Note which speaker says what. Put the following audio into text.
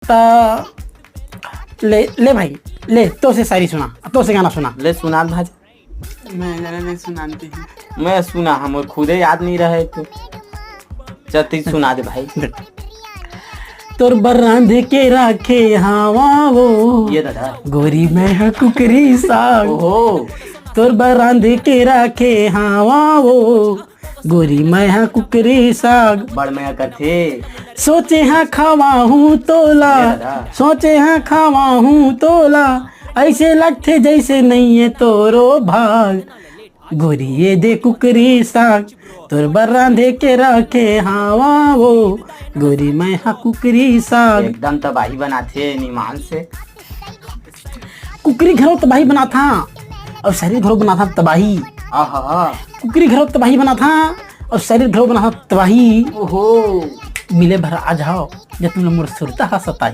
Speaker 1: ता ले ले भाई ले, तो से शायरी सुना, तो से गाना सुना।
Speaker 2: ले सुना भाजी।
Speaker 3: मैं गाना नहीं सुनाती हूँ।
Speaker 2: मैं सुना, हम खुदे याद नहीं रहे तो चलती सुना दे भाई।
Speaker 1: तोर बरांध के राखे हवा वो,
Speaker 2: ये दादा
Speaker 1: गोरी में है कुकरी साग।
Speaker 2: ओहो
Speaker 1: तोर बरांध के राखे हवा वो, गोरी मैं है कुकरी साग।
Speaker 2: बड़ मैं करथे
Speaker 1: सोचे हाँ खावा हूँ तोला,
Speaker 2: ये दादा।
Speaker 1: सोचे हाँ खावा हूँ तोला, ऐसे लगते जैसे नहीं है तोरो भाग। गोरी ये दे कुकरी साग, तोर बरांधे के रखे हवा वो, गोरी मैं हाँ कुकरी साग।
Speaker 2: एकदम तबाही बनाथे निमान से।
Speaker 1: कुकरी घरों तबाही बना था और शरीर घरों बना था तबाही।
Speaker 2: आहा
Speaker 1: कुकरी घरों तबाही बना था और शरीर घरों बना था तबाही।
Speaker 2: ओहो
Speaker 1: मिले भर आ जाओ जब तुम मोर सुरता हा सताही।